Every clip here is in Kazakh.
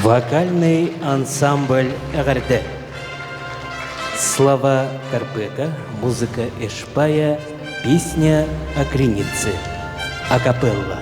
Вокальный ансамбль «Эгарды». Слова Карпека, музыка Эшпая, песня о Кренице. Акапелла.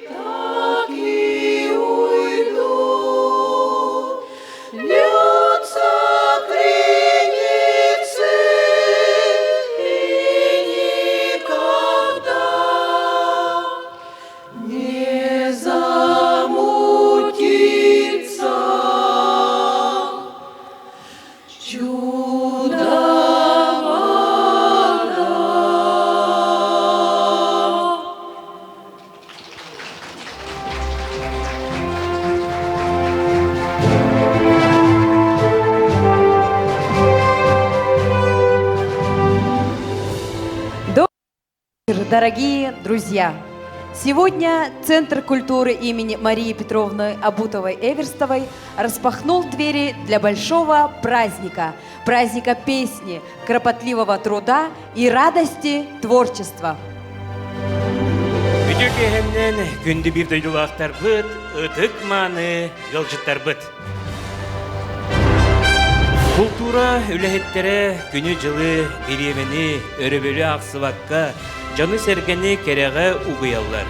Так и уйду. дорогие друзья! Сегодня Центр культуры имени Марии Петровны Абутовой-Эверстовой распахнул двери для большого праздника. Праздника песни, кропотливого труда и радости творчества. Үтөкеһеннен күнді бір дойдулақтар бұд, ұтық маны ғылжыттар бұд. Культура үләхеттері күні жылы беремені өрібілі ақсываққа жаны сәргені кереға ұғыялар.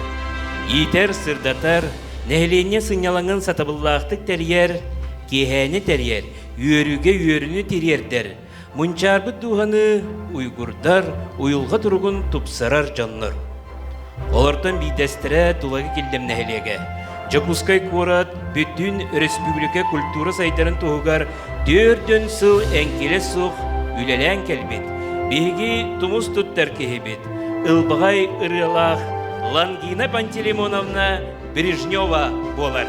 Етер сырдатар, нәхілене сыңялаңын сатабыллақтық тәрьер, кехәні тәрьер, үйеріге үйеріні терердер. Мұнчар бұд дұғаны ұйғырдар, ұйылға тұрғын тұпсарар жанлар. Олардан бейдестірі тұлағы келдім нәхілеге. Жакускай Корат бүтін республика культура сайтарын тұғығар 4 сыл әңкелі сұқ үлелән кәлбет. Беге тұмыз тұттар кехебет. Илбағай ырылақ Лангина Пантелеймоновна Брежнева болар.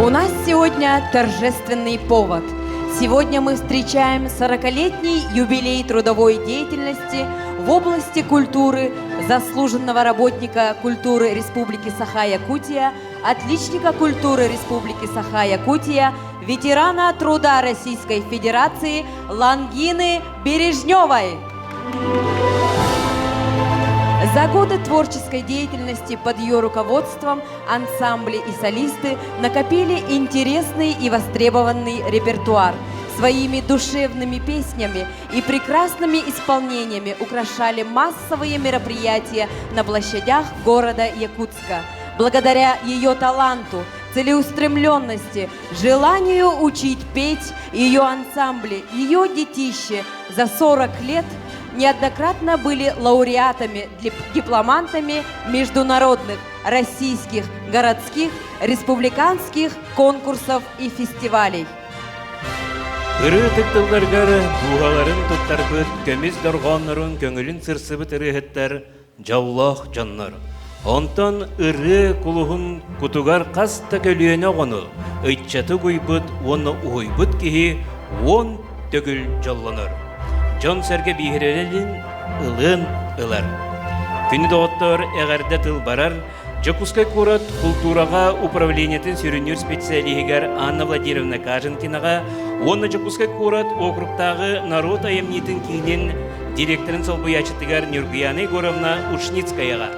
У нас сегодня торжественный повод. Сегодня мы встречаем 40-летний юбилей трудовой деятельности в области культуры заслуженного работника культуры Республики Саха-Якутия, отличника культуры Республики Саха-Якутия, ветерана труда Российской Федерации Лангины Бережневой. За годы творческой деятельности под ее руководством ансамбли и солисты накопили интересный и востребованный репертуар. Своими душевными песнями и прекрасными исполнениями украшали массовые мероприятия на площадях города Якутска. Благодаря ее таланту, целеустремленности, желанию учить петь, ее ансамбли, ее детище за 40 лет неоднократно были лауреатами, дипломантами международных, российских, городских, республиканских конкурсов и фестивалей. Ыры тыктылдаргары туғаларын тұттар бұд, көміз дорғанларын көңілін сырсы бұт ырыхеттер, жаллах жанлар. Онтан ыры кулуғын кутугар қаста көліені ғону, өйтчаты көйбұд, оны ұйбұд кеге, он төгіл жалланыр. Жон сәрге бейхерелін ылын ылар. Күні доғыттар әғәрді тыл барар, Жакускай Корат культураға управлениетін сөрінер специалигер Анна Владимировна Каженкинаға, оны Жакускай Корат округтағы народ аямнетін кейінен директорын солбуячытыгар Нюргияна Егоровна Ушницкаяға.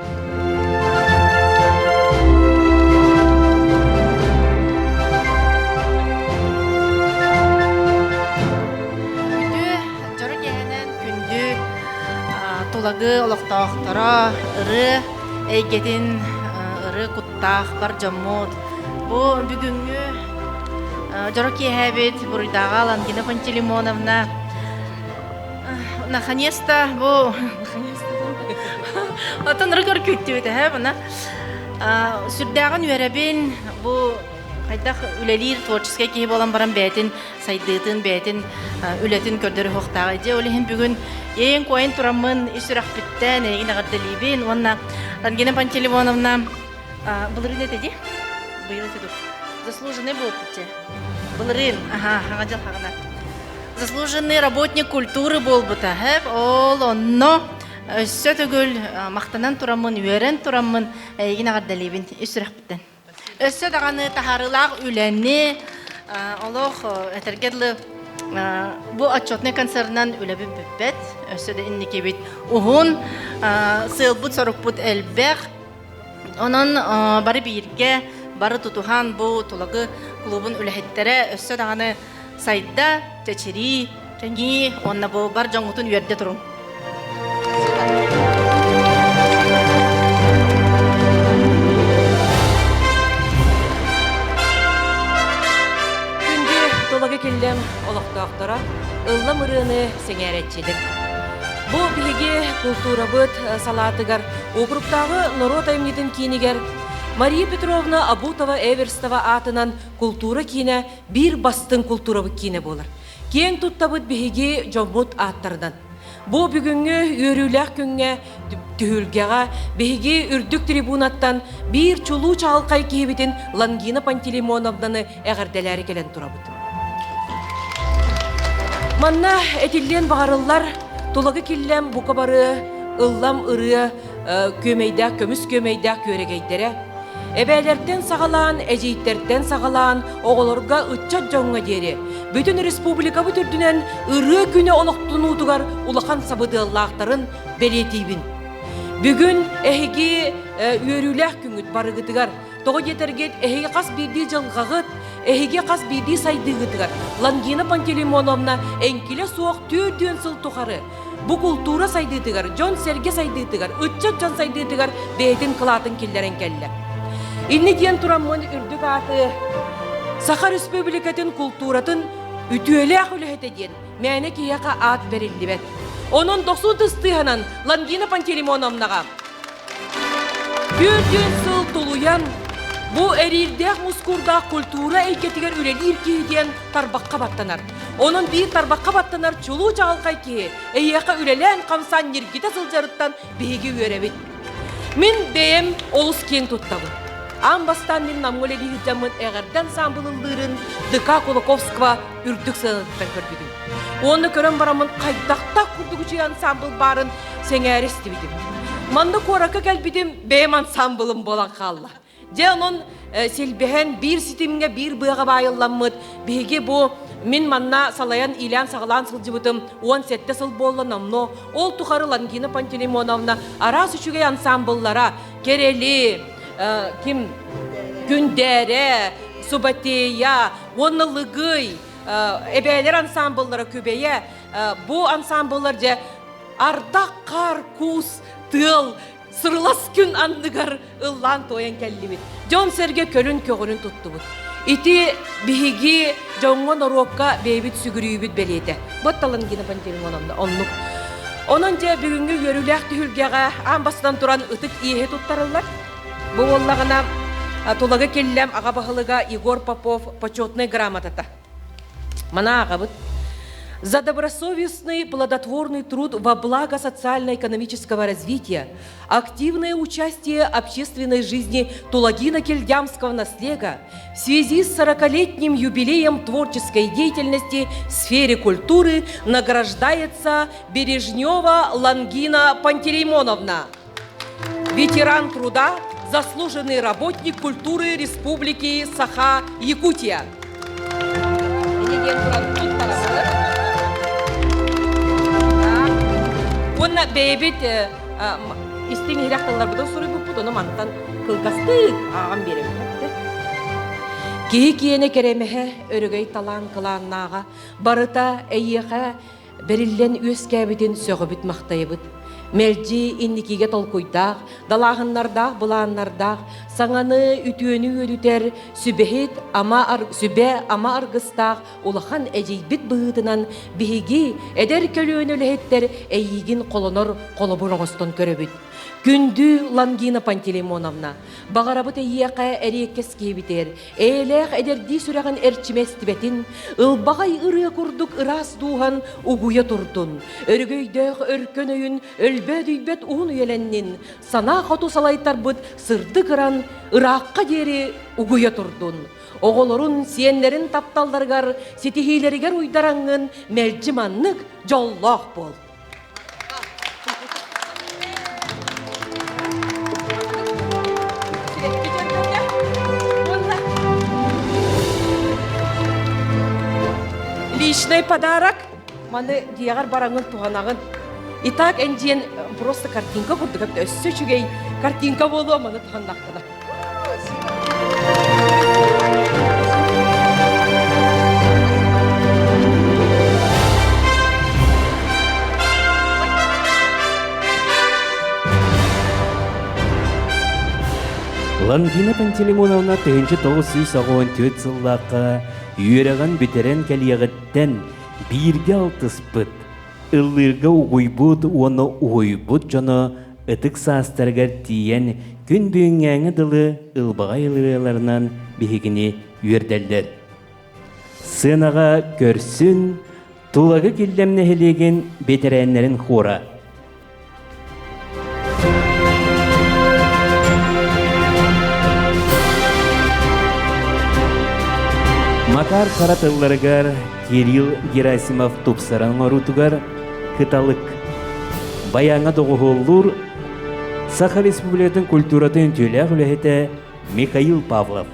Тулагы олықтақтара, ыры, әйгетін ыры құттақ бар жаммот. Бұл бүгінгі жорок ехәбет бұрыдағы Лангина Пантелеймоновна. Наконец-то, бұл... Отын ұрғыр көтті өті, бұна. Сүрдәғын өрәбен, бұл қайдақ үлелер творческай кейі болан баран бәтін, сайдытын, бәтін, үлетін көрдері хоқтағы. Олеген бүгін ең қойын тұрамын үсірақ біттен, егін ағардылейбен. Онна Лангина Пантелеймоновна бұлырын әтеді? Бұйыл әтеді. Заслуженный был бітте. Бұлырын, ағажал қағына. Заслуженный работник культуры бол бұта. Ол, онно, өссі түгіл мақтанан тұрамын, үйерен тұрамын, егін ағардылейбен, үсірақ біттен. Өссі дағаны тахарылақ үленне, олық әтергерлі bu отчетный концернан үләбін бүппет, өсіде иннеке бит ұғын, сылбыт, сорықпыт әлбәқ. Онын бары бейірге, бары тұтуған бұл тұлығы клубын үләхеттері өсі дағаны сайда, тәчері, тәңі, онына бұл бар жаңғытын үйерде тұрың. Толагы келдем олықтақтара, ыллам ұрыны сеңәретчедік. Бұл бігі культура бұд салатығар, округтағы народ аймнетін кейінігер Мария Петровна Абутова-Эверстова атынан культура кейіне бір бастың культура бұд кейіне болыр. Кен тұттабыд бігі жомбуд аттардан. Бұл бүгінгі өріләк күнге түхілгеға бігі үрдік трибунаттан бір чулу чағылқай кейбетін Лангина Пантелеймоновнаны әғірделері келен тұрабыд. Манна этиллен бағарылар, тулагы киллем бұқа бары ыллам ыры көмейдә, көмүс көмейдә көрегейдере. Эбәләрдән сагалан, әҗейтердән сагалан, оголорга ытчат жоңга дери. Бүтүн республика бүтүрдүнен ыры күнө олоктунутугар улахан сабыдыллактарын белетибин. Бүгүн эһиги үйөрүләх күңүт барыгытыгар, тога жетергет эһиге кас бирди жылгагыт, эһиге кас бирди сайдыгытыгар. Лангина Пантелеймоновна энкиле суок түрдүн сыл тухары. Бу культура сайдыгытыгар, жон серге сайдыгытыгар, ытчат жон сайдыгытыгар бейтин кылатын киллерен келле. Инни диен тураммын үрдүк аты Саха Республикатын культуратын үтүөлээх үлэхэтэ диен мәне кияка ат бериллибет. Onun 9 тыстыханан Лангина Пантелеймоновнага Бүрден сыл тулуян бу эрилдэх мускурда культура эйкетигер үлелир кииден тарбакка баттанар. Onun bir тарбакка баттанар чулуу чагалкай ки эйяка үлелен камсан ниргите сылжарыттан беги үйөребит. Мен бейем олус кен туттабы. Амбастан мен намголе дигитжамын эгерден самбылылдырын Дыка Кулаковского үрдүк сылыттан көрбүдүм. Onu көрөн барамын кайдакта курдугучу ансамбл барын сеңәрес дибидим. Манда коракка келбидим бейем ансамблым болан калла. Же onun селбехен bir ситимге bir быга байылламыт. Беге бу мен манна салаян илан сагалан сылжыбытым 17 сыл болланамно. Ол тухары Лангина Пантелеймоновна арас үчүгей ансамбллара Керели, ким Күндере, Субатея, Онылыгый, эбәлер ансамбллары көбейе. Бу ансамбллар же ардак кар, кус, тыл, сырлас күн андыгар ыллан тоян келлибит. Жон серге көлүн көгөнүн туттубут. Ити биһиги жоңгон орокка бейбит сүгүрүүбүт белете. Ботталын Лангина Пантелеймоновна оннук. Онон же бүгүнгү көрүләк түһүлгәгә амбастан туран ытык ийе туттарылар. Бу боллагына тулагы келлем ага бахылыга Егор Попов почетный грамотата. Мана агабыт. За добросовестный, плодотворный труд во благо социально-экономического развития, активное участие в общественной жизни Тулагина-Кельдямского наследия в связи с 40-летним юбилеем творческой деятельности в сфере культуры награждается Бережнева Лангина Пантелеймоновна, ветеран труда, заслуженный работник культуры Республики Саха-Якутия. Онна бейбит истин хиракталар бұдан сұрай бұппыд, оны мантан кылгасты ағам беремді. Киі-киені керемеhe өрігей талан қыланнаға, барыта әйеға берілден өз кәбітін сөғы бүт мақтайы бұд. Мелжи инникиге толкуйдақ, далағыннардақ, бұланнардақ, саңаны үтіөні өдітер, сүбе ама арғыстақ, улахан әжейбіт бұғытынан бігі әдер көлі өніліхеттер әйігін қолыныр қолы бұрыңыстан көрібіт. Күнді Лангина Пантелеймоновна, бағарабыт әйеқа әреккес кейбітер, әйләқ әдерді сүрәғын әрчімес тібетін, ұлбағай ұры күрдік ұрас дуған ұғуя тұрдын. Өргөйдәқ өркөн өйін өлбәд-үйбәд ұғын үйеленнен, сана қату салайтар бұд сырды қыран ұраққа дері ұғуя тұрдын. Оғылырын сиенлерін тапталдарғар, сетихейлерігер ұйдараңын мәлжіманнық жоллақ бол. Личный подарок. Маны диягар бараңын туғанағын. Итак, әнден просто картинка көрдік. Өссі чүгей картинка болу маны туғаннаққыда. Лангина Пантелеймоновна тыгынчы 994 сыллаққа үйереген бетерен кәлиягіттен бирге алтыспыт. Ыллырға уғойбуд, оны уғойбуд жоны ытык састаргар тиен күн бүйінгәңі дылы ылбағай ылыраларынан бігігіне үйердәлдер. Сынаға көрсін, тулагы келдемне хелеген бетеренлерін хора. Макар Каратылларыгар, Кирилл Герасимов тупсаран орутугар, кыталык. баяңа доғығылыр Саха Республикатын культуратын түйіләғ үләхеті Михаил Павлов.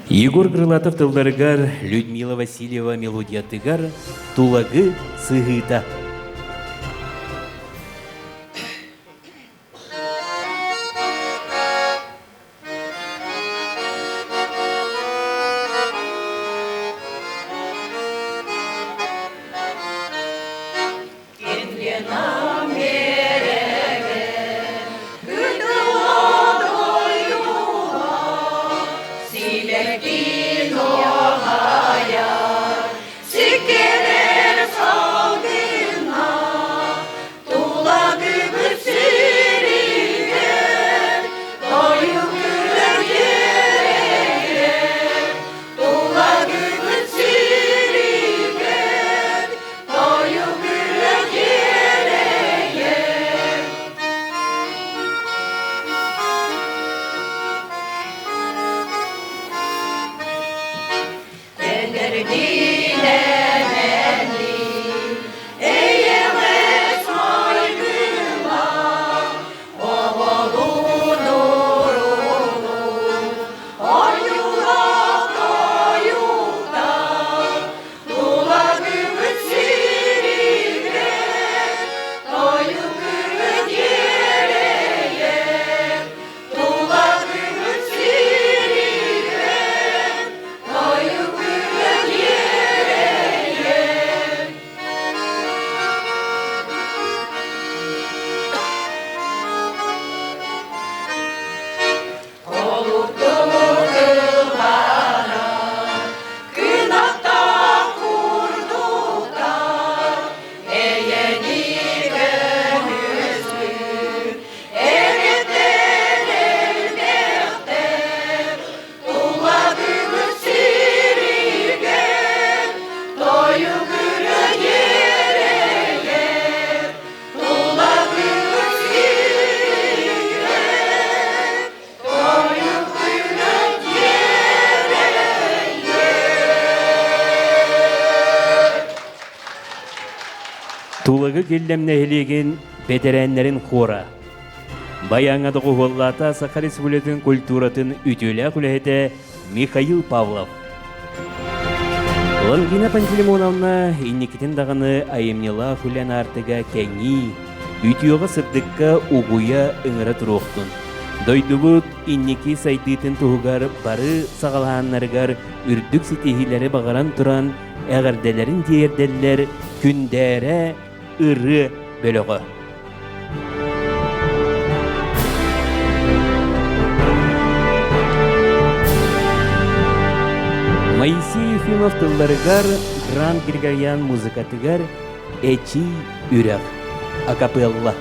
Егор Крылатов тылдарыгар, Людмила Васильева мелодиятыгар, тулагы сыгыта. Sikirir salgın Тулығы келлемне хелеген бедеренлерин хора. Баяңады ғуғыллата Саха Республикатын культуратын үтілі құләйді Михаил Павлов. Лангина Пантелеймоновна инникетін дағыны айымнела құлян артыға кәңі, үтіоға сырдыққа уғуя ыңыры тұруқтын. Дойдубут инники сайдытын туғығар бары сағалғанларғар үрдік сетехилері бағаран тұран әғірделерін дейерделер күндәрі ыры бөліғі. Моисей Ефимов тылларыгар Гран Григорьян музыкатыгар Эчи үрәк акапелла.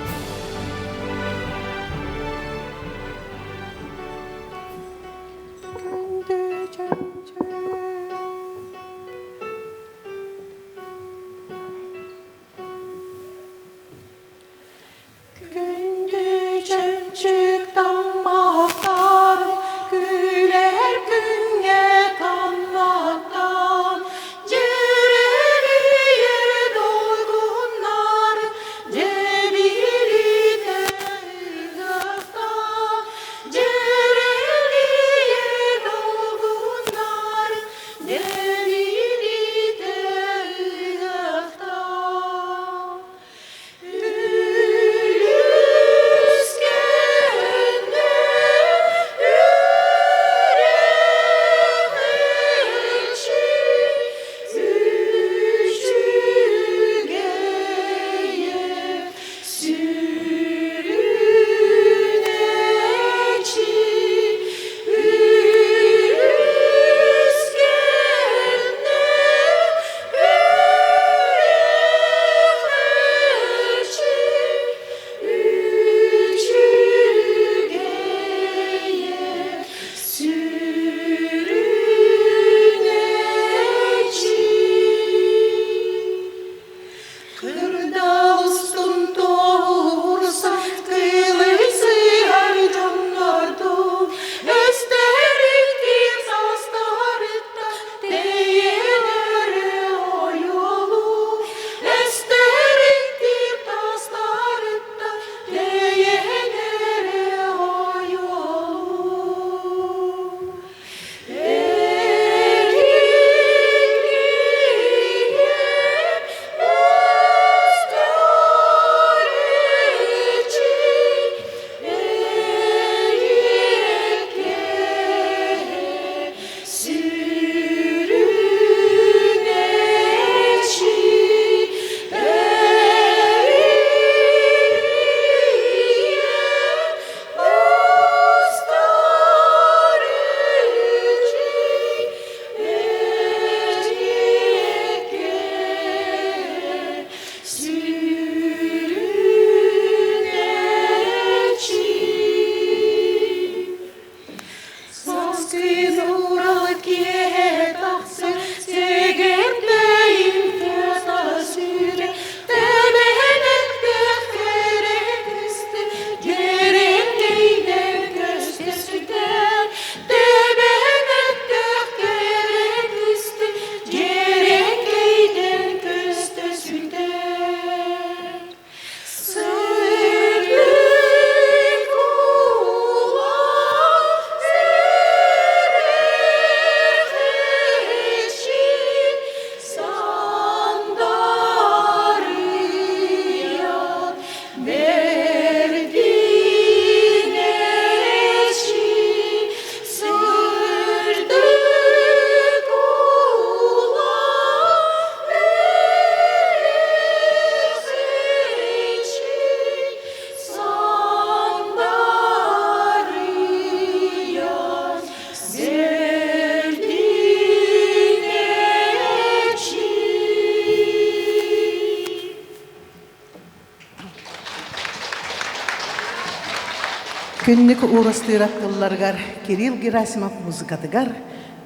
Күннік урастыраттыларгар Кирилл Герасимов музыкатыгар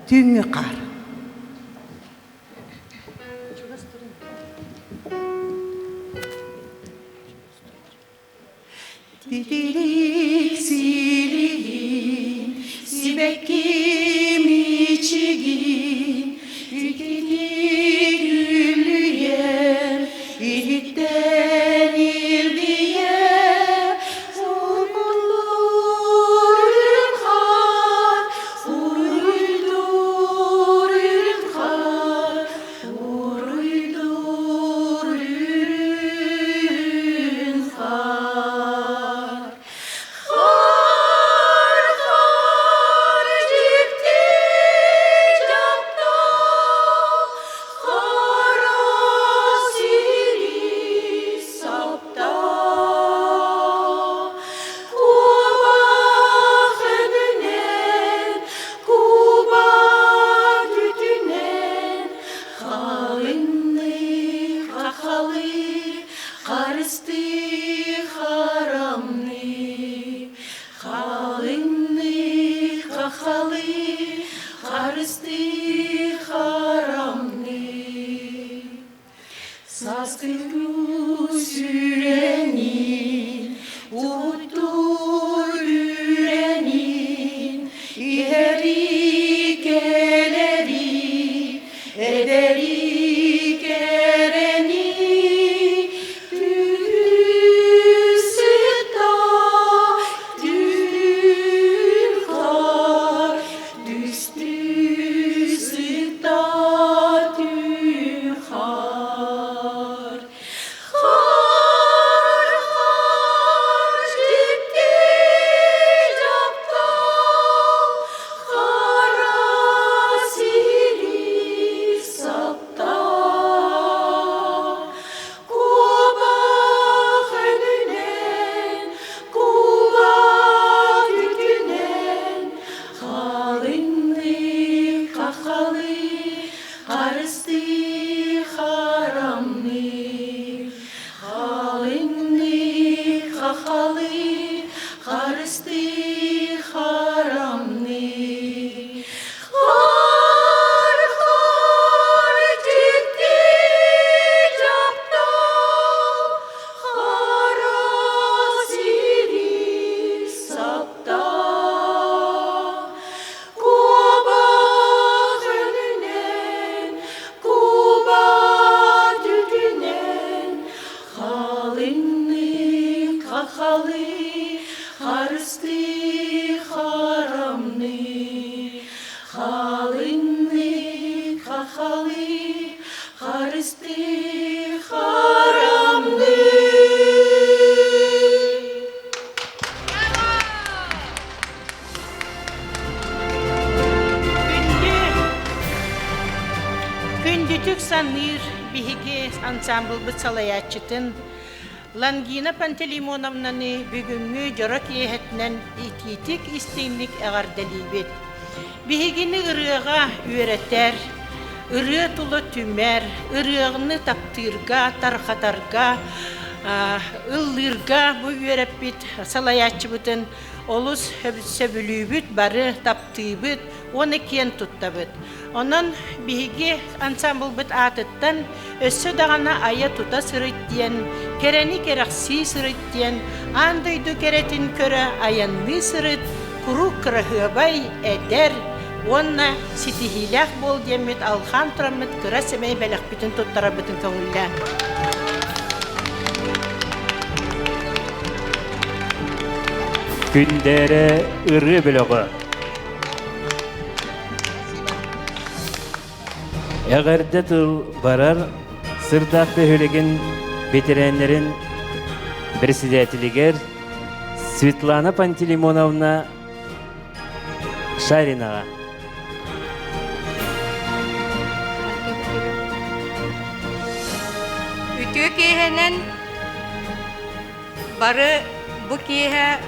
Түңі қар. Титирик силигин, сибекки мичигин, үтити гүллüyem, үтите Харысты харамны, халынны хахалы, харысты харамны. Күндүтүк саныр биһиги ансамбл быцалаячытын Лангина Пантелеймоновнаны бүгүнгү жора киэхетнен ититик истейник эгардалибет. Биһигини ырыга үөрэтер, ырыа тулы түмер, ырыагыны таптырга, тархатарга, ыллырга бу үөреппит салаячыбытын олус сөбүлүүбүт бары таптыыбыт, оны кен туттабыт. Онон биһиги ансамбл быт атыттан өссө дагана ая тута сырыт диен, керени керакси сырыт диен, андойду керетин көрө аянны сырыт, куру кырахыбай эдер, онна ситихилях бол диемит алхан турамыт кыра семей белек бүтүн туттара бүтүн көңүллән. Күндері ыры білігі. Әғәрді тұл барар сырдақ бөхілігін ветеранлерін председателігер Светлана Пантелеймоновна Шаринаға. Үтігі кейхенен бары бұ кейхе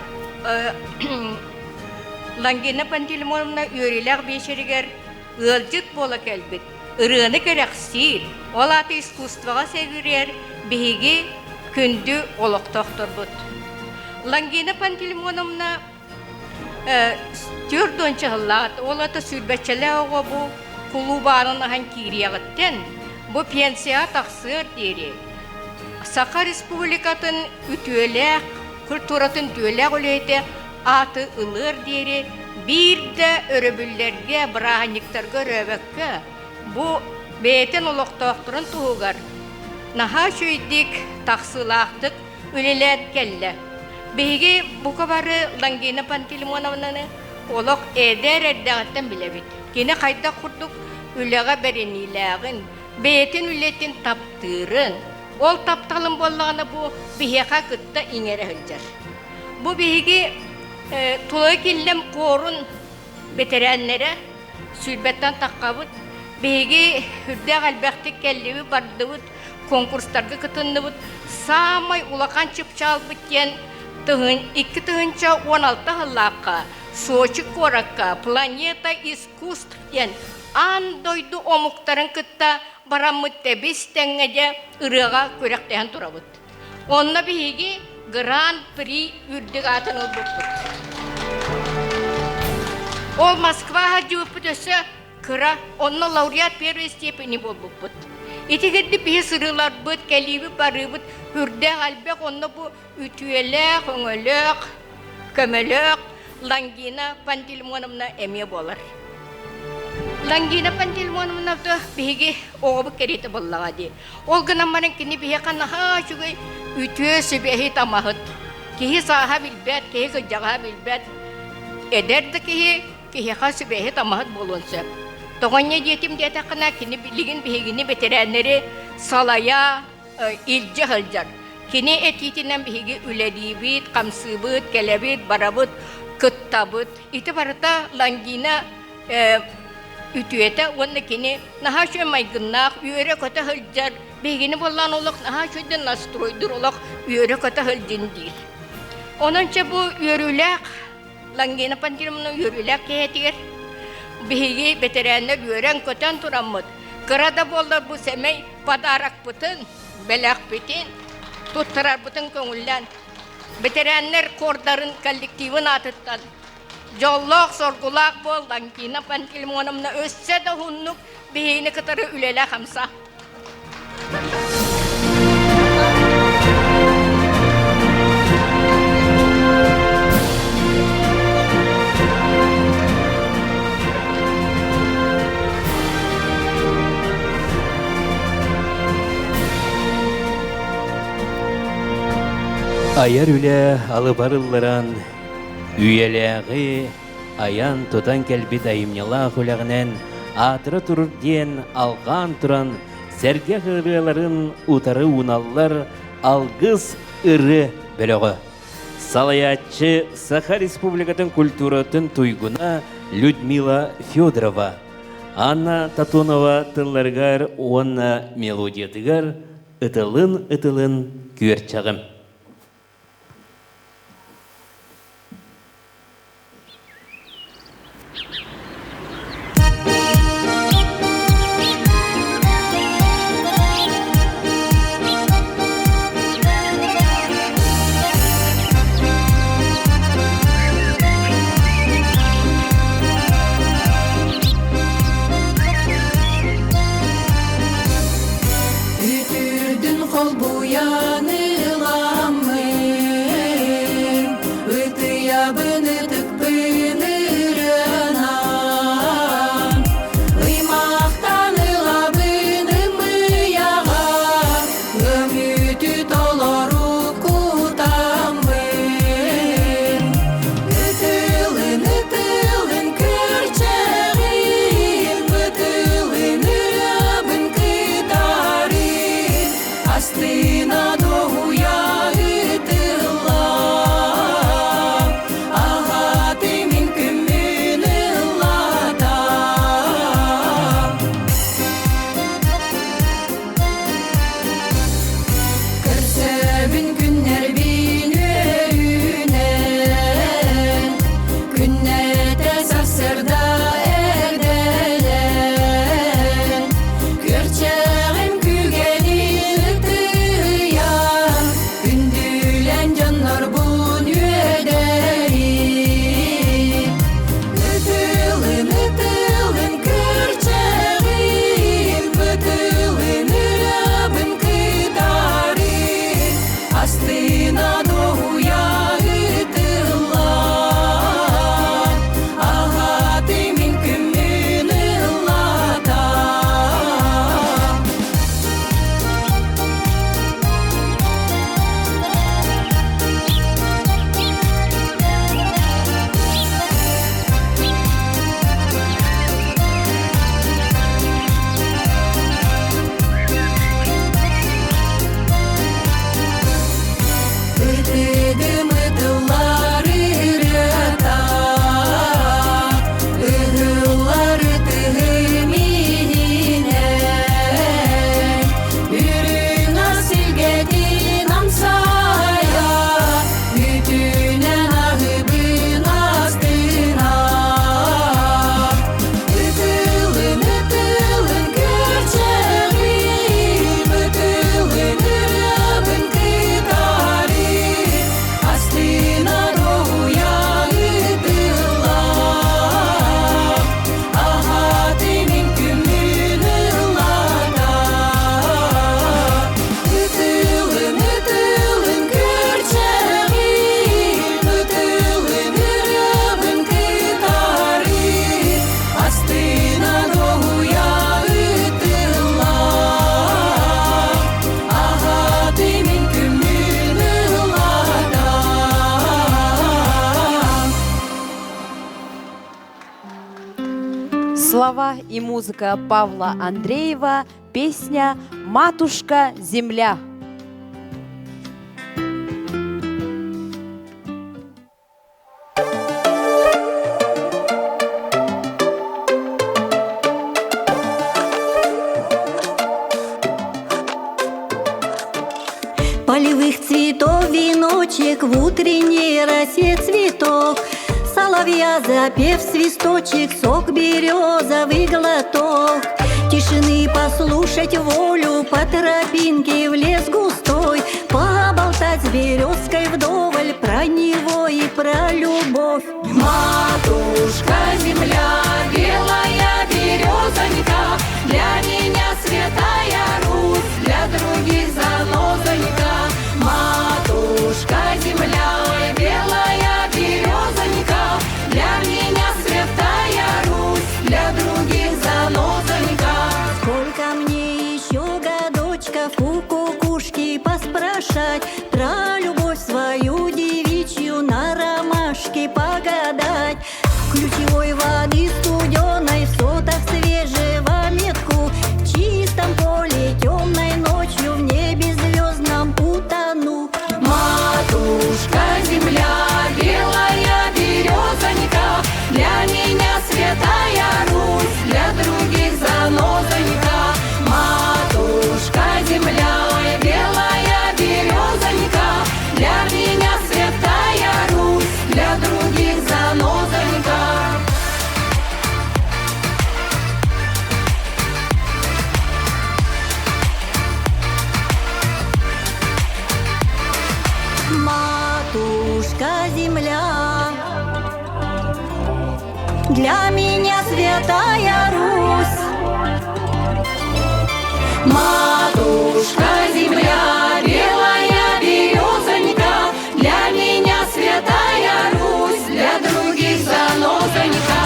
Лангина Пантелеймоновна үйрелер бешерігер ылжыт бола кәлбіт. Үріні керексир, ол аты искусствоға сәгірер, бігі күнді олықтақтыр бұд. Лангина Пантелеймоновна түрден чығылат, ол аты сүрбәтчілі оға бұ құлу барын аған кирияғыттен, бұ пенсия тақсыр дері. Сақа Республикатын үтуелек, культуратын түелек өлейді аты ылыр дері, бір де өрөбүллерге, бірағаниктарға өрөбәкке, бұ бәйтін олықтақтырын тұғығар. Наха шөйдік тақсылақтық өлелер кәлі. Бейге бұқа бары Лангина Пантелеймоновнаны олық әдер әрдіғаттан білебет. Кені қайда құрдық өлеға бәрениләғын, бәйтін өлетін таптырын. Ол тапталым болғаны бұ бейеқа күтті еңері хүлдер. Бұ бейге тұлы келем қорын ветеранлері сүлбеттен таққабыд, бейге хүрдәғ әлбәқтік кәллеуі бардыбыд, конкурстарға күтінныбыд, самай улақан чыпчал біткен 2 тығынша 16 ғылаққа, Сочи қораққа, планета искусств ден, андойду омуқтарын күтті барамытты бестеңеде ырыға көректен тұрабыд. Онна бейге Гран-при үрдік атын ұлбықпыд. Ол Москваға жуыппыд өсі кыра, онна лауреат первой степени болбықпыд. Етігерді бей сырылар бұд, кәлейбі бары бұд, үрдік әлбек онна бұ үтуелек, өңелек, көмелек, Лангина Пантелеймоновна әме болар. Лангина Пантелеймоновна бейге оғыбы кереті боллаға де. Ол ғынамарын кені бейге қанаға жүгей үтуе сөбейі тамағыд. Кехе саға білбәт, кехе күджаға білбәт. Әдерді кехе қа сөбейі тамағыд болуынсы. Тоғanya жетім дәті қына кені білігін бейгені бетерәнері салая илжі ғылжар. Кені әтетінен бейге үләдейбіт, қамсыбыт, кәләбіт, барабыт, күттабыт. Иті барыта Лангина ütüete onu kini naha şu maygınnak üyere kota hılcar begini bollan olak naha şöyle nastroydur olak üyere kota hıldin değil. Onunca bu yürülek Langina Panteleymona yürülek ketir. Begi veteranlar yören kotan turamut. Kırada bollar bu semey padarak putun belak bitin tutturar putun köngüllen. Veteranlar kordarın kollektivin atıttan. Jolloq sorgulaq bol Langina Panteleymona össe de hunnuk bihine katarı ülele hamsa. Ayar üle alıbarılların Үйеләғі аян тұтан кәлбет айымнела құлағынан атыры тұрыр ден алған тұран сәрге ғырыларын ұтары уналлар алғыз ұры біліғі. Салаятчы Саха Республикатын культуратын туйгуна Людмила Федорова, Анна Татунова тылларгар онна мелодиятыгар ытылын көрчағым. Ütürdün kol buyanılamın, ıtıyabını tıkpınırınan, ıymaqtan ılabınımı yağa, ömütü dolaru kutamın. Ütülün kırçağın, ıtılın ırabın kıtarı, астына doğuya ıtıla, ağatimin kümün ıllata. Kırsevin günler bin örünen, künnete sasırda erdelen, kürçeğim kügeni ıtıyan, gündülen canlar bun yüederi. Ütülün kürçeğim, ıtılın ırabın kıtarı, астына doğuya ıtıla, ağatimin kümün ıllata. Ытыдым ытылар ырыта, ыгылар ытыгым иһинен, үрүн асилгетин амсая, үтүнен агыбын астына. Ытылын кырчагым, ытылын ырабын кытары, астына doğuya ıtıla, ağatimin kümün ıllata. Ытылын kırçağım, ытылын ырабын kıtarı, астына doğuya ıtıla, ağatimin kümün ıllata. Слова и музыка Павла Андреева, песня «Матушка земля». Полевых цветов веночек, в утренней росе цветок, соловья запев свисточек, сок березовый глоток. Тишины послушать волю, по тропинке в лес густой, поболтать с березкой вдоволь про него и про любовь. Матушка земля, белая березонька, для меня святая Русь, для других занозонька. Матушка земля, белая березонька, для меня святая Русь, для других занозонька. Сколько мне еще годочков у кукушки поспрашать про любовь свою девичью на ромашке девушкой погадать. Ключевой воды студеной, в сотах свежего метку, в чистом поле темной ночью, в небе звездном утону. Матушка земля, белая березонька, для меня святая Русь, для других занозонька. Матушка земля, ой, белая березонька, для меня святая Русь, для других занозонька. Матушка земля, для меня святая Русь. Матушка земля, белая березонька, для меня святая Русь, для других занозонька.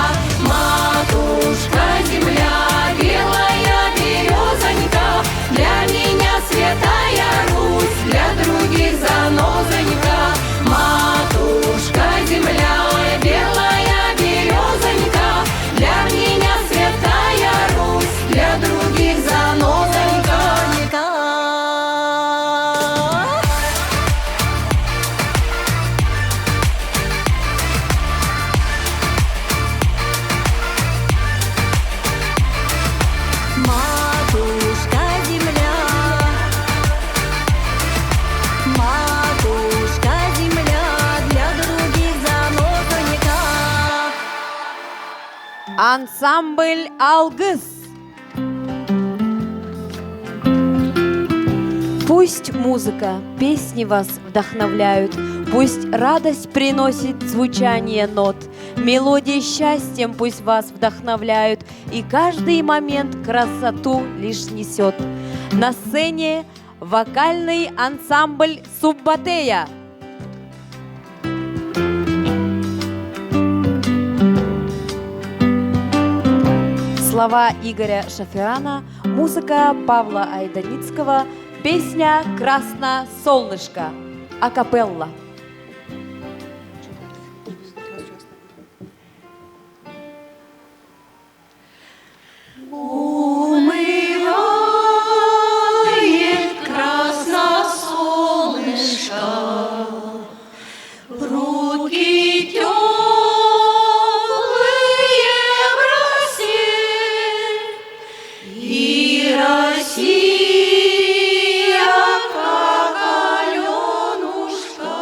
Матушка земля, белая березонька, для меня святая Русь, для других занозонька. Матушка земля, ой, белая березонька, для меня святая Русь, для других занозонька. Матушка земля, матушка земля, для других занозонька. Ансамбль «Алгыс». Пусть музыка, песни вас вдохновляют, пусть радость приносит звучание нот, мелодии счастьем пусть вас вдохновляют, и каждый момент красоту лишь несет. На сцене вокальный ансамбль «Субботея». Слова Игоря Шаферана, музыка Павла Айданицкого, песня «Красно-солнышко», акапелла. Умывает красно солнышко, руки теплые в росе, и Россия, как Аленушка,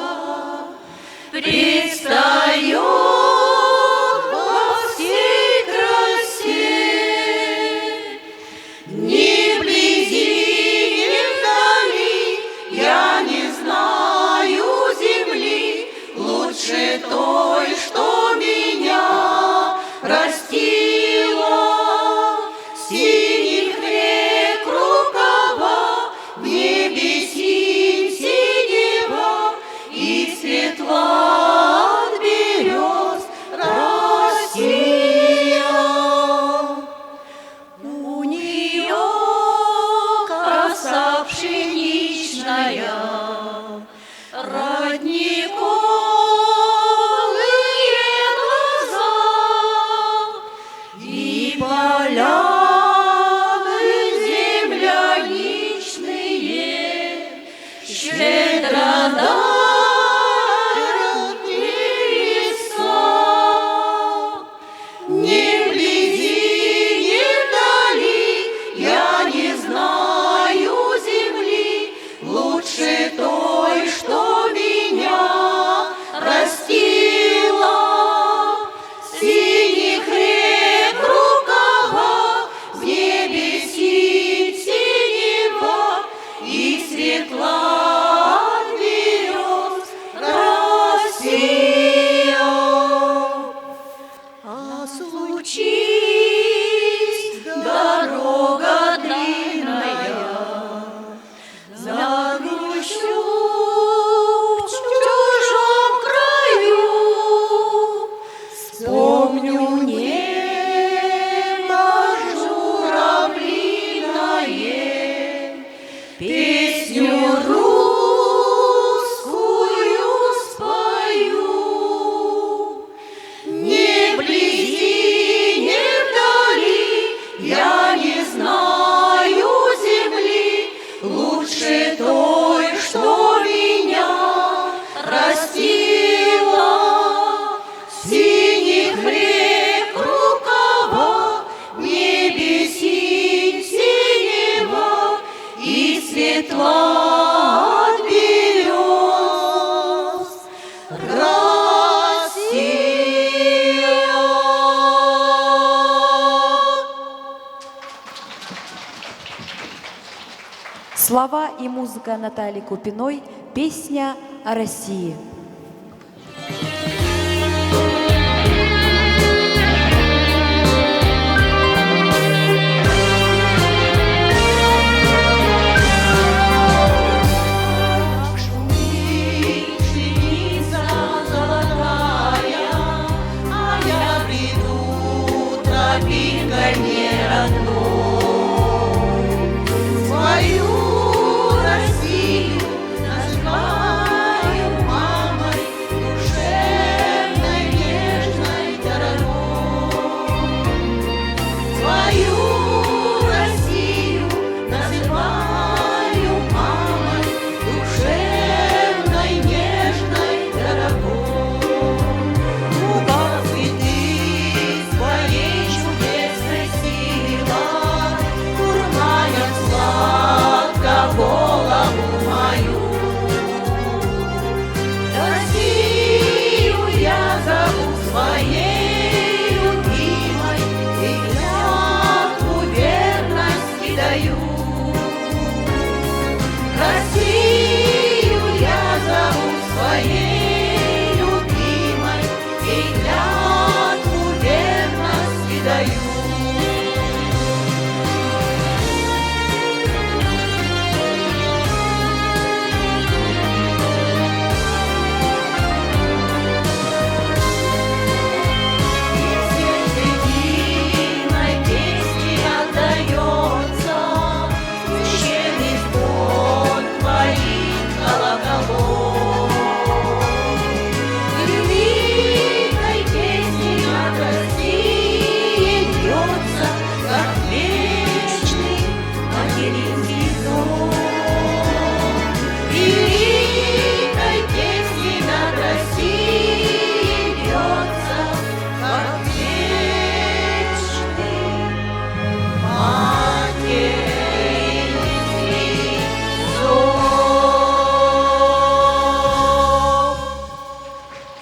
Слова и музыка Натальи Купиной. Песня о России.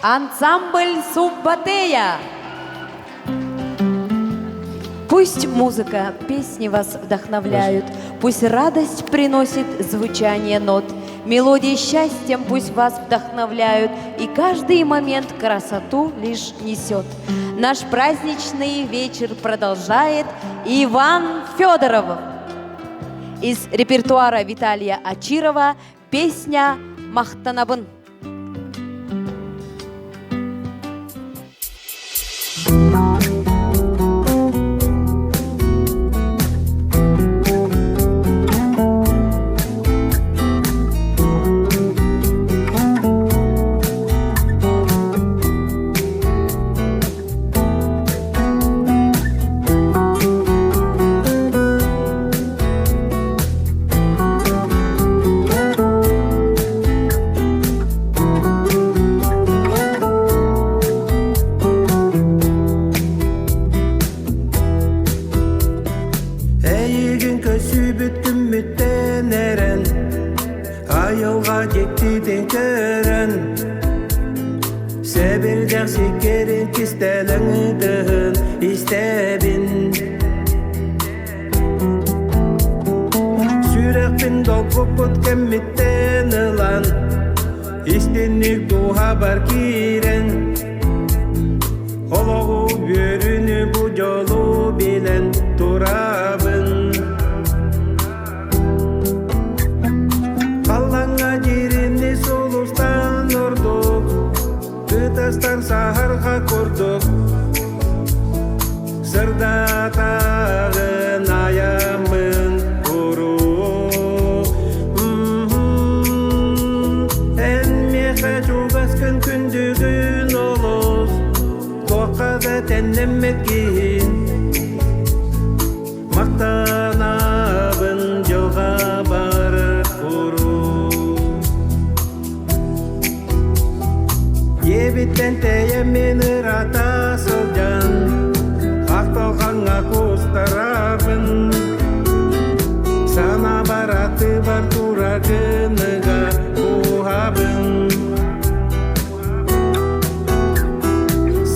Ансамбль Субботея. Пусть музыка, песни вас вдохновляют, пусть радость приносит звучание нот, мелодии счастьем пусть вас вдохновляют, и каждый момент красоту лишь несет. Наш праздничный вечер продолжает Иван Федоров. Из репертуара Виталия Ачирова песня «Мақтанабын».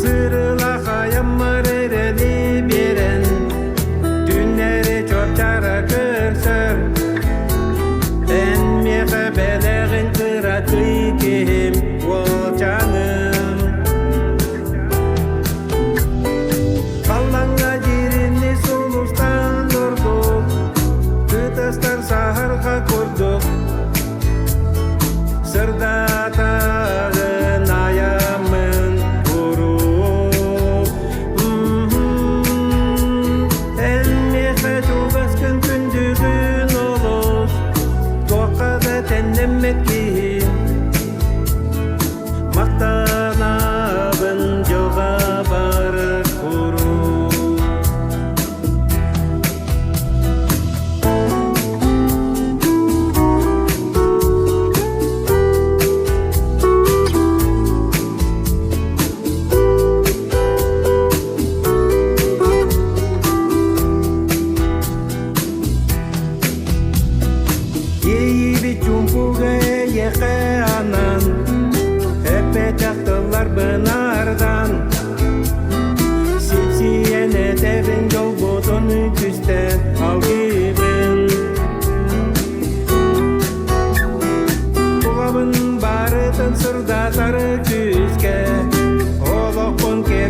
Sırla hayam marere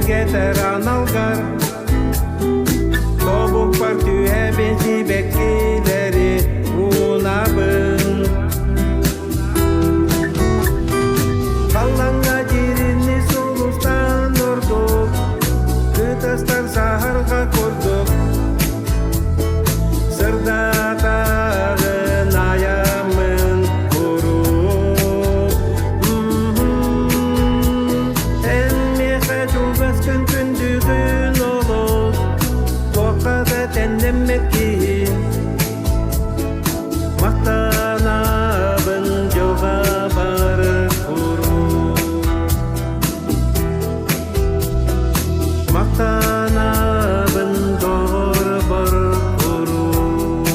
кетер аналгар тобук бар түйе бенси беккилери унабын қаллаңа жирини сулустан ордук кытастан сахарга көрдүк сырдатагын аямын куруп эммеха жулбаскын күндүгүн олуп токада тендеммеккин мактанабын жолга барып куруп мактанабын доор барып куруп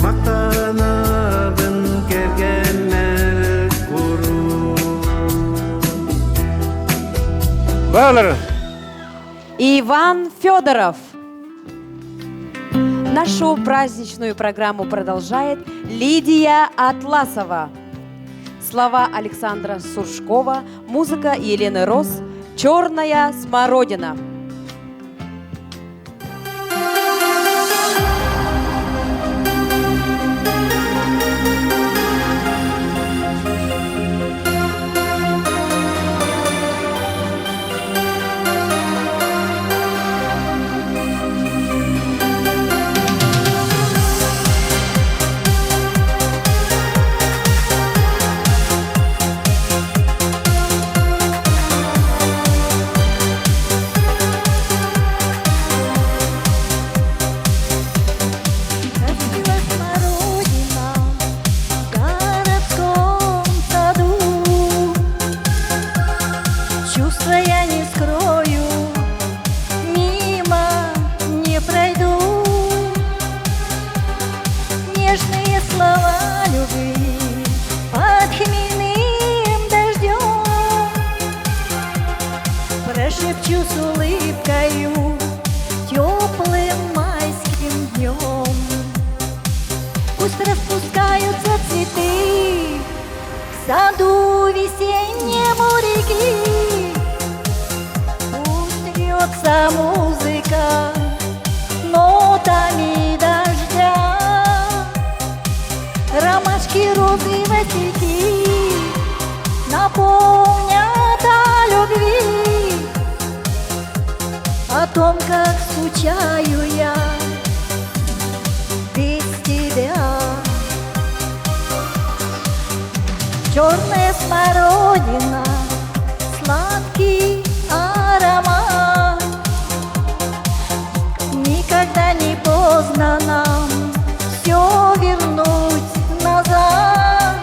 мактанабын келгенмер куруп. Балар, Иван Федоров. Нашу праздничную программу продолжает Лидия Атласова. Слова Александра Суршкова, музыка Елены Рос, «Черная смородина». Красивая смородина в городском саду. Чувства я не скрою, мимо не пройду. Нежные слова любви под хмельным дождем прошепчу с улыбкою теплым майским днем. Пусть распускаются цветы в саду весеннему реки. Пусть льется музыка нотами дождя. Ромашки, розы, васильки напомнят о любви, о том, как скучаю я без тебя. Черная смородина, сладкий аромат. Никогда не поздно нам все вернуть назад.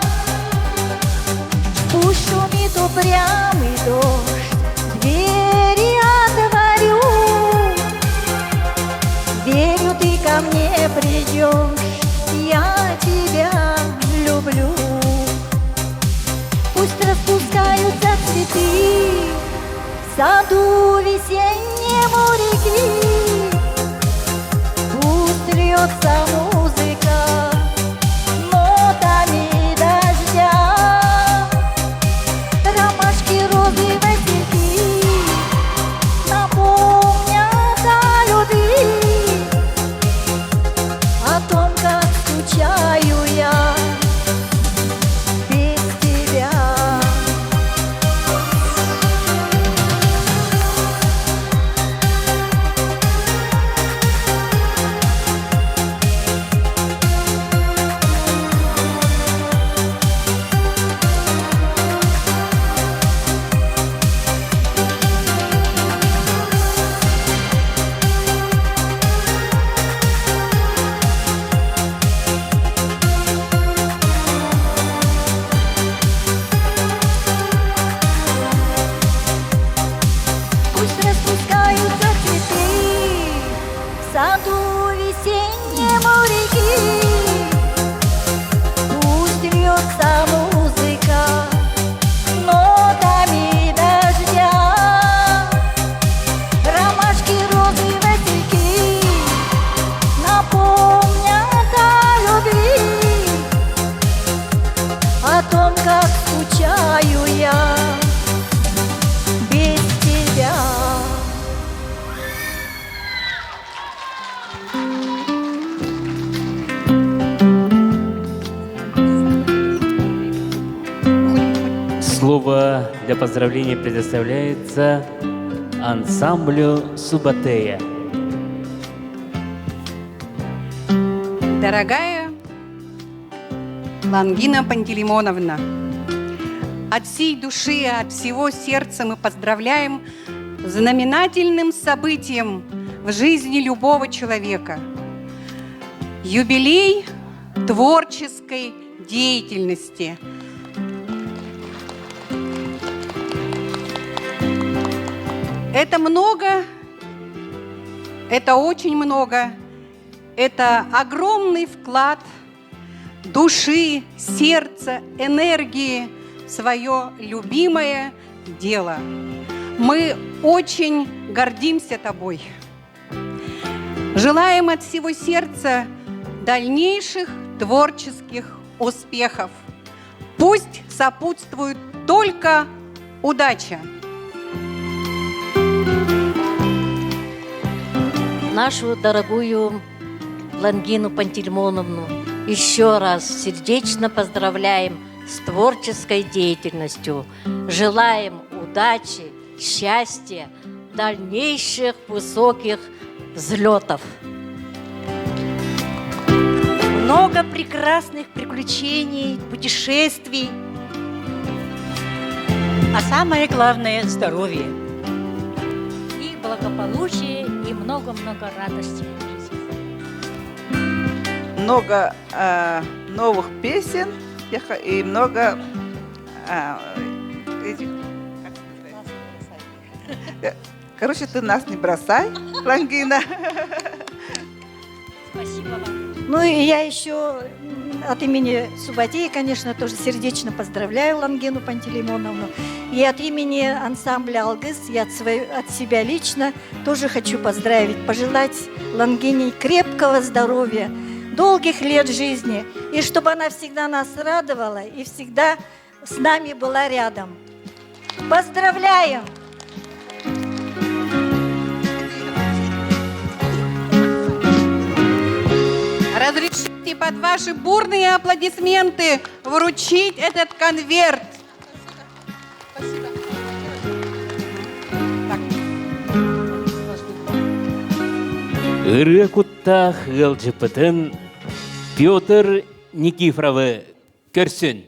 Пусть шумит упрямый дождь, двери отворю. Верю, ты ко мне придешь, я тебя люблю. Пусть распускаются цветы в саду весеннему реки. Пусть льется музыка нотами дождя. Ромашки, розы, васильки напомнят о любви, о том, как скучаю я без тебя. слово для поздравления предоставляется ансамблю «Субатея». Дорогая Лангина Пантелеймоновна, от всей души и от всего сердца мы поздравляем с знаменательным событием в жизни любого человека. Юбилей творческой деятельности. Это много, это очень много, это огромный вклад души, сердца, энергии в свое любимое дело. Мы очень гордимся тобой. Желаем от всего сердца дальнейших творческих успехов. Пусть сопутствует только удача. Нашу дорогую Лангину Пантелеймоновну еще раз сердечно поздравляем с творческой деятельностью. Желаем удачи, счастья, дальнейших высоких взлетов. Много прекрасных приключений, путешествий. А самое главное – здоровье. И благополучие, и много-много радости в жизни. Много новых песен и много короче, ты нас не бросай, Лангина. Спасибо вам. Ну и я еще от имени Субатеи, конечно, тоже сердечно поздравляю Лангину Пантелеймоновну. И от имени ансамбля «Алгыс», и от себя лично тоже хочу поздравить, пожелать Лангине крепкого здоровья, долгих лет жизни, и чтобы она всегда нас радовала и всегда с нами была рядом. Поздравляем! Разрешите под ваши бурные аплодисменты вручить этот конверт. Ыры куттах ЛГПТН Петр Никифоровы көрсін.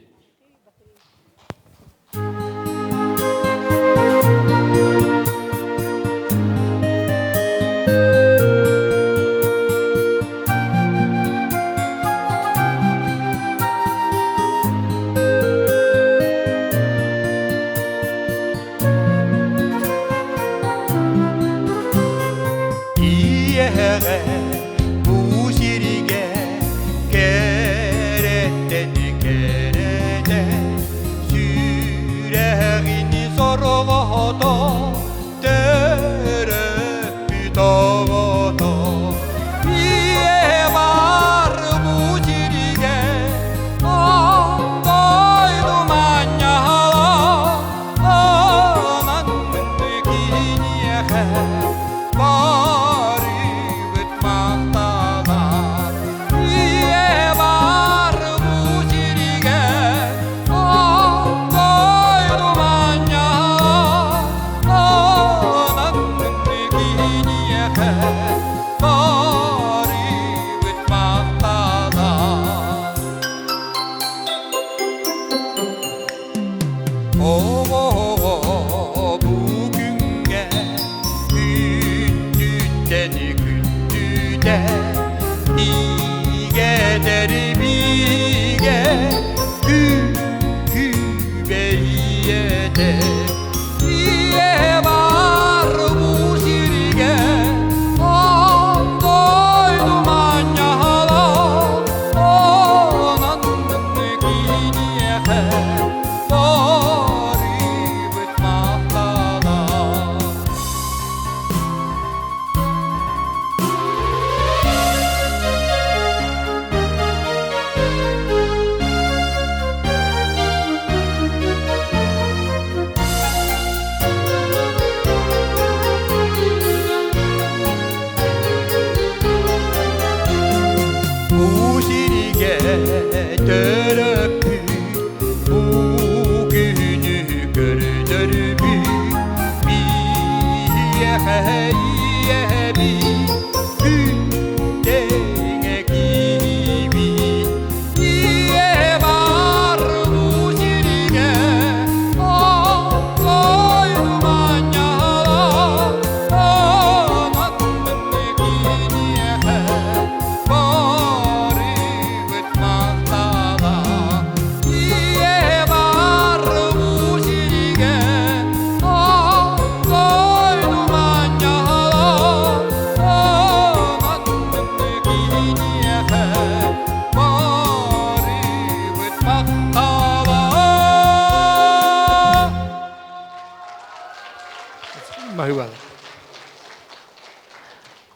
Махыбал.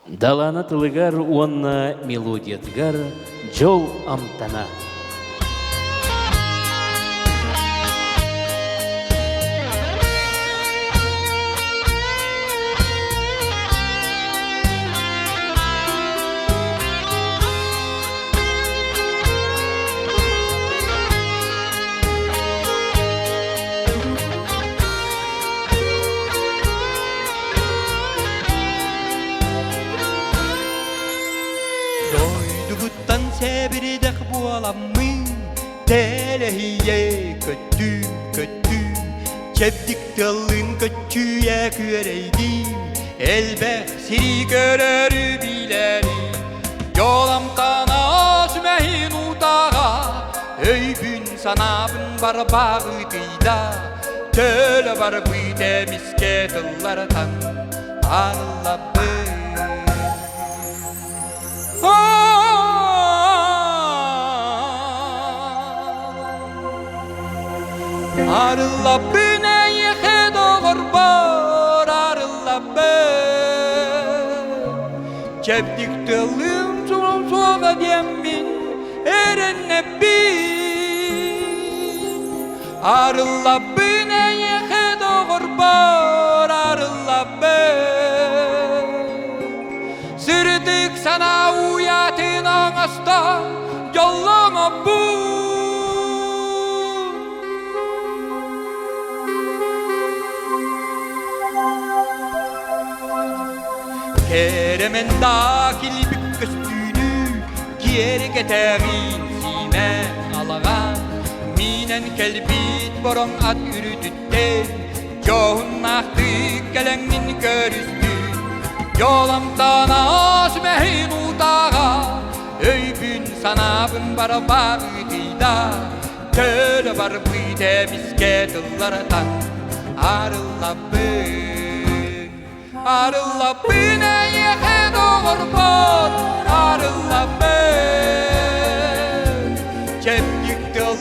Далана тылыгар уонна мелодиятыгар жол амтана. Дойдубуттан сәбірдек буаламмын, тәләхие көттүм, чәпдіктілін көтчүйә көрейдім, әлбәқ сири көрәрі біләрі. Жоламтана сүмәйін ұтаға, өйбін санабын бар бағы тыйда, төлі бар бұйда мискетіллардан арылабын. Arıllabı neye doğur bar arıllabı Çeptik tılım solum soğuğa demin erenne bin Arıllabı neye doğur bar arıllabı Sırdık sana uyatın ağasta yollama bu Keremen dâkil bükküstüğünü Giyeri geterin sime alağan Minen kelbit boron at yürüdütten Johun ahtık gelenmin körüstü Yolamdan asmehin utağa Öybün sanabın bara bağıdıyda Töle var bıyde misketıllardan Arıllabın Arıllabın eye doğur bar Arıllabın Çeptik tılım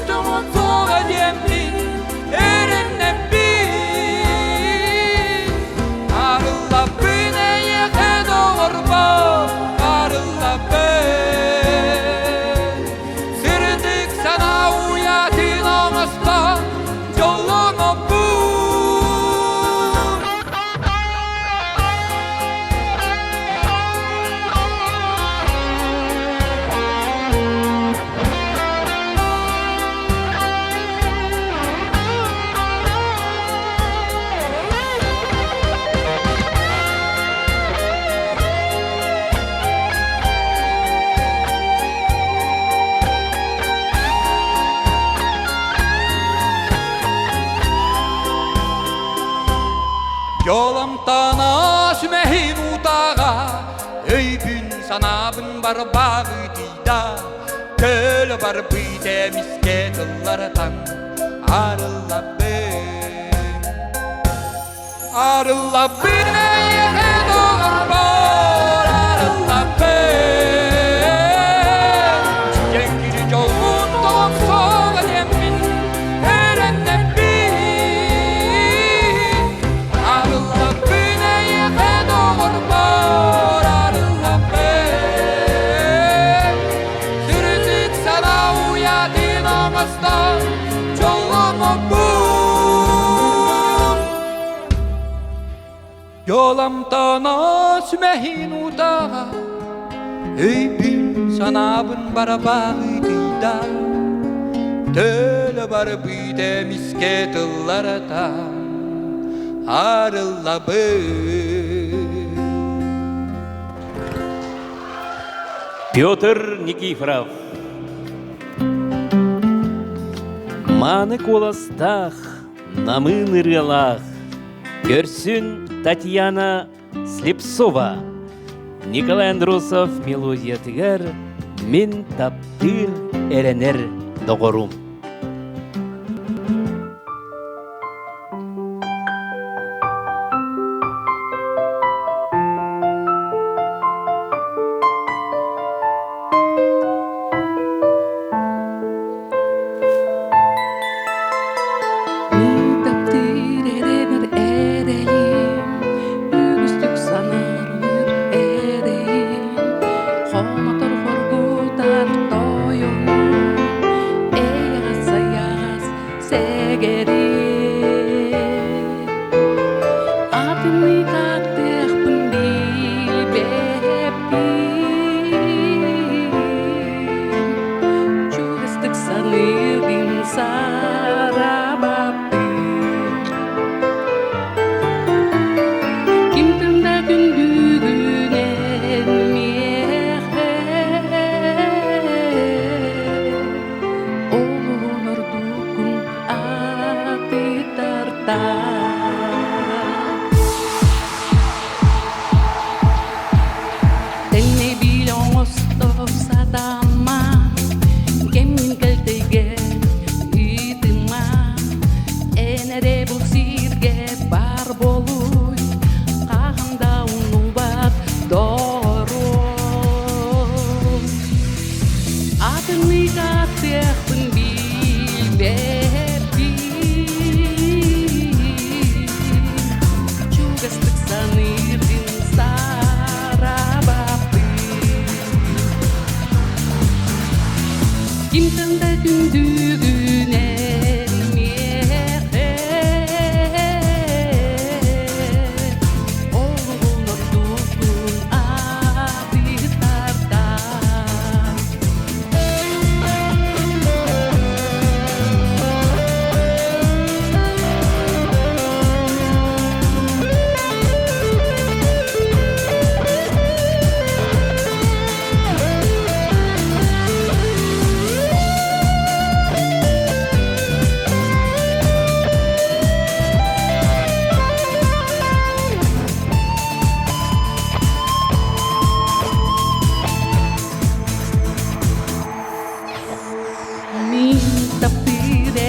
tümün soğuk demlin Erinne bin Arıllabın eye doğur bar Arıllabın Sırdık sana uyatın ağızda Yolunu bu Yolamdan asmehin utağa Öybün sanabın var bağıdıyda Töle var bıyda misketıllardan Arıllabın Arıllabın eye doğur bar Arıllabın Cenkiri yolun doğum soğuk yemin Erenne Yolamdan asmehin utağa Öybün sanabın bara bağıdıyda Töle var bıyda misketıllardan Arıllabın Петр Никифоров. Маны коластах, намын ырылах. Көрсін Татьяна Слепцова. Николай Андросов мелодия тігер. Мен таптыр әренер доғырым. Tenne bilon osto sadama Kemin kaltege itima Enere bu sirge barboluy Kahanda unubat doro Atını katehpın bilbebi Çugastık sanırdın sarabapı Kimden de gündüğüne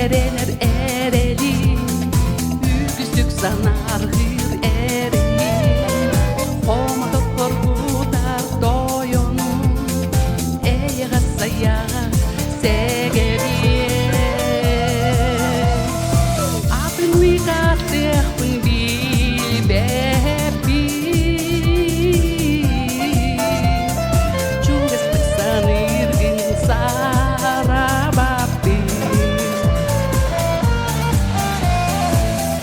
Erenir ereli Ügüsük sanar hır ereli Homada korkutar doyonu Eye gasaya segebiye Apın mikateh pın bilbebi Çugastık sanırgın sarababi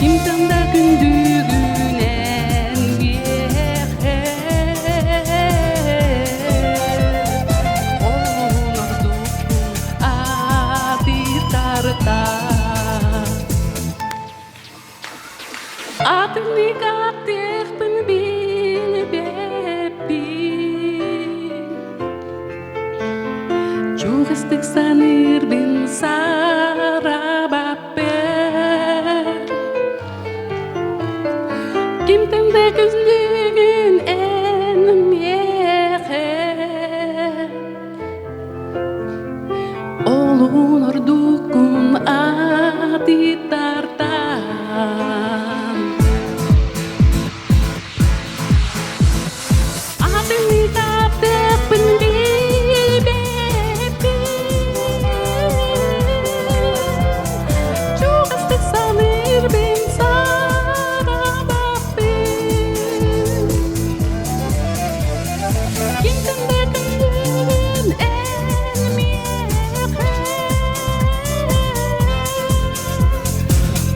Kimden de gündüğünen bihe Onurdukun aditarda Adını katehpın bilbebi Çugastık sanırbın sarabapı Kimden de gözlüğün en mehe Olun ordukun adi tartan Adını katehpın bilbebi Çugastık sanırbın sarabapı Kimden de gündüğün en mehe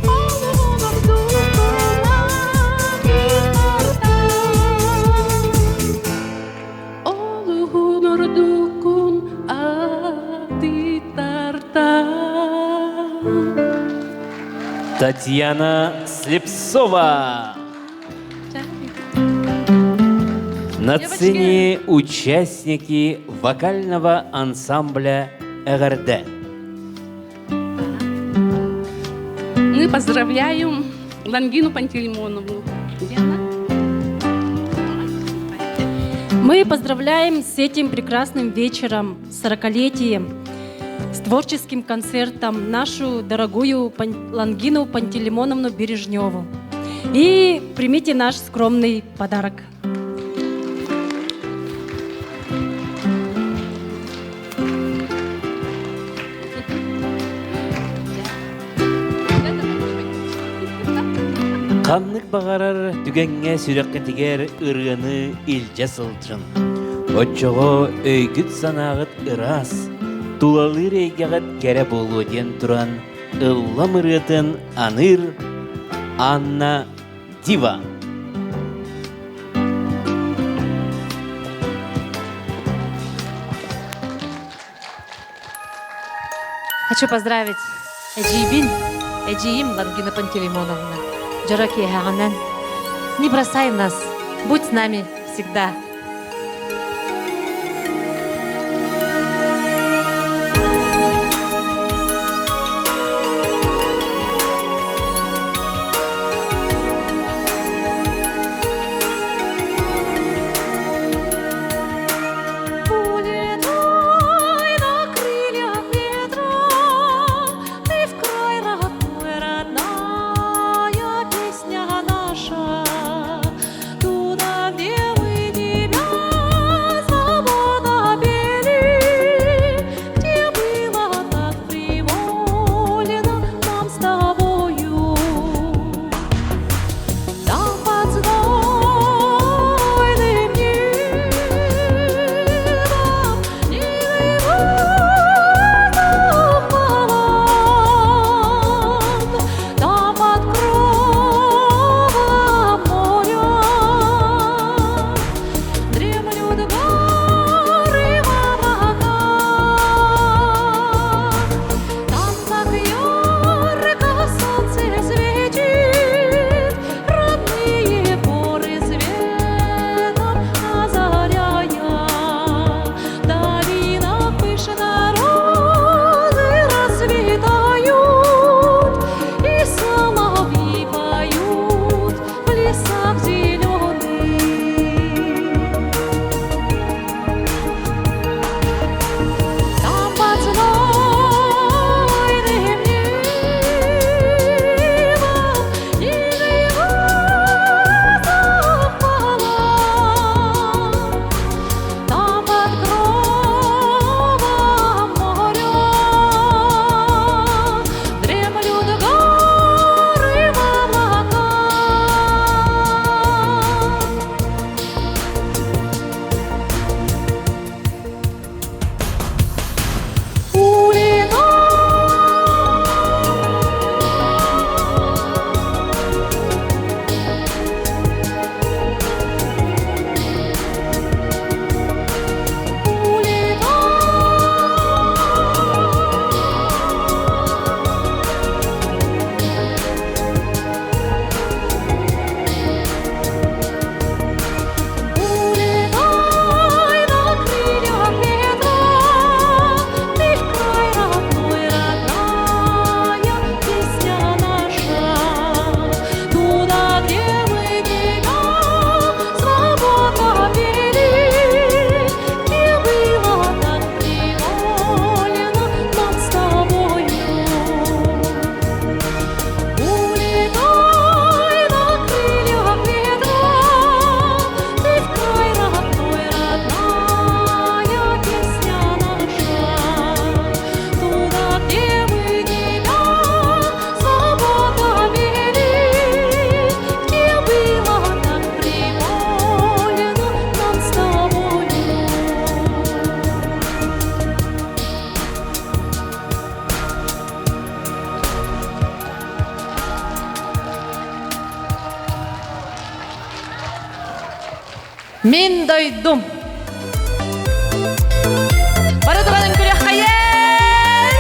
Olun ordukun adi tartan Olun ordukun adi tartan Татьяна Слепцова. На сцене участники вокального ансамбля «Эгарде». Мы поздравляем Лангину Пантелеймоновну. Мы поздравляем с этим прекрасным вечером, с 40-летием, с творческим концертом нашу дорогую Лангину Пантелеймоновну Бережневу. И примите наш скромный подарок. Қаннык бағарар түгенге сүрекке тигер ырыны илже сылтын. Отчоғо өйгіт санағыт ырас, тулалы рейгағыт кәрі болу ден тұран, ыллам ырытын аныр Анна Дива. Хочу поздравить Эджиим Лангина Пантелеймоновна. Джараки Хаганан, не бросай нас, будь с нами всегда. Мен дойдум. Бара туганын күрек хайен.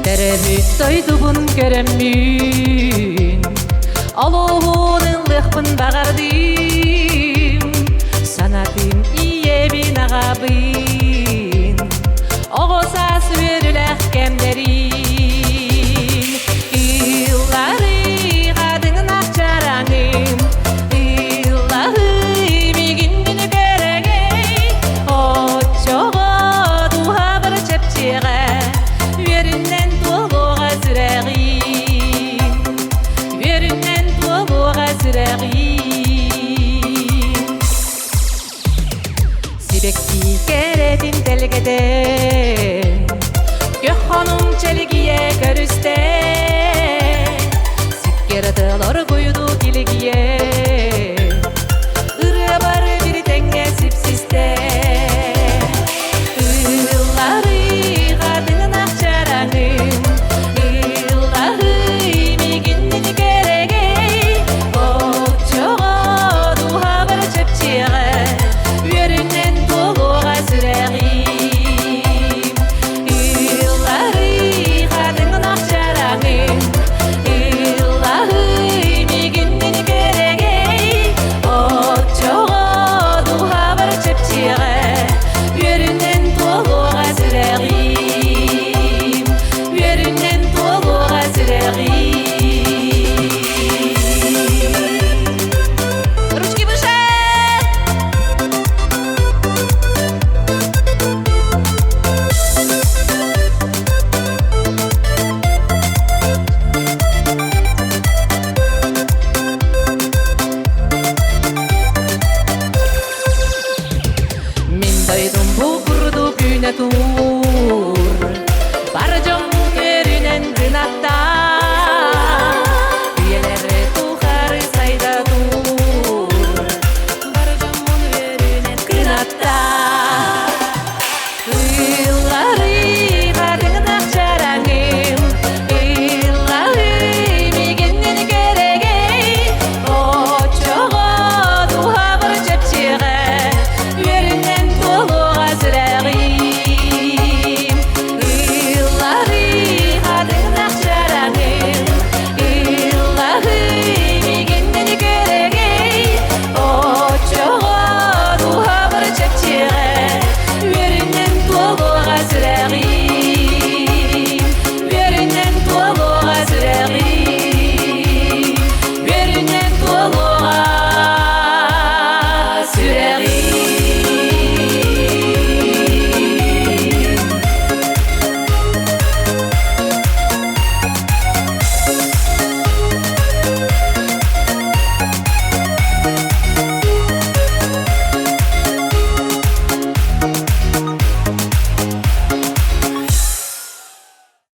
Теребит дойдубун кереммин. Алуунын лыхпын багардым. Санатын иебин агабын. Оғоса сүріләк кемдерин. Иллары ғадыңын ақчараңым. Иллары мегіндіні көрегей. Отчоға дуға бір чепчеға. Веріннен туылуға сүрәғин. Веріннен туылуға сүрәғин. Сибекті керетін телгеде. Көххонун челгие көрүстө. Сиккердылар куйду килгие. Ыры бар бир теңге сипсисте. Ыллары гадыңын акчараңым. Ыллары мегиндин керегей. Отчого духа бар чепчеге. Веринен толуга сүрәгим. Ручки выше! Мен дойдум бу курду күнә туу.